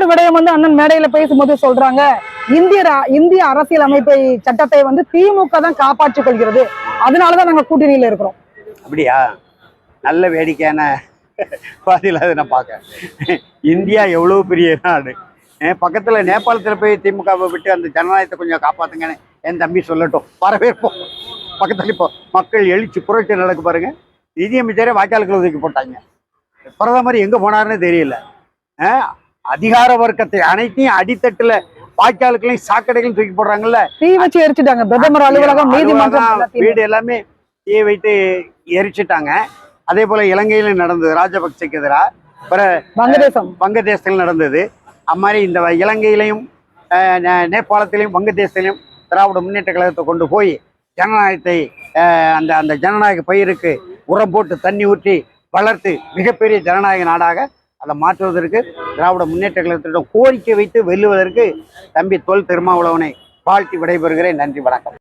இன்னொரு விடயம் வந்து அண்ணன் மேடையில பேசும்போது சொல்றாங்க, இந்திய அரசியல் அமைப்பை சட்டத்தை வந்து திமுக தான் காப்பாற்றிக் கொள்கிறது, அதனாலதான் நாங்க கூட்டணியில இருக்கிறோம். அப்படியா? நல்ல வேடிக்கையான பாதியில் அதை நான் பார்க்க. இந்தியா எவ்வளவு பெரிய நாடு. பக்கத்துல நேபாளத்துல போய் திமுகவை விட்டு அந்த ஜனநாயகத்தை கொஞ்சம் காப்பாத்துங்கன்னு என் தம்பி சொல்லட்டும், வரவேற்போம். பக்கத்துல இப்போ மக்கள் எழுச்சி புரட்சி நடக்கு பாருங்க. நிதியமைச்சரே வாய்க்காலுக்குள்ள ஒதுக்கி போட்டாங்க. பிரதமர் எங்க போனாருன்னு தெரியல. அதிகார வர்க்கத்தை அனைத்தையும் அடித்தட்டுல வாய்க்காலுக்குள்ளையும் சாக்கடைகளையும் தூக்கி போடுறாங்கல்ல, தீ வச்சு எரிச்சுட்டாங்க. பிரதமர் அலுவலகம், நீதிமன்றம், வீடு எல்லாமே தீ வைத்து எரிச்சுட்டாங்க. அதே போல இலங்கையிலும் நடந்தது, ராஜபக்சேக்கு எதிராக வங்கதேசத்தில் நடந்தது. அம்மாதிரி இந்த இலங்கையிலையும் நேபாளத்திலையும் வங்கதேசத்திலையும் திராவிட முன்னேற்ற கழகத்தை கொண்டு போய் ஜனநாயகத்தை அந்த ஜனநாயக பயிருக்கு உரம் போட்டு தண்ணி ஊற்றி வளர்த்து மிகப்பெரிய ஜனநாயக நாடாக அதை மாற்றுவதற்கு திராவிட முன்னேற்ற கழகத்திடம் கோரிக்கை வைத்து வெல்லுவதற்கு தம்பி தொல் திருமாவளவனை வாழ்த்தி விடைபெறுகிறேன். நன்றி, வணக்கம்.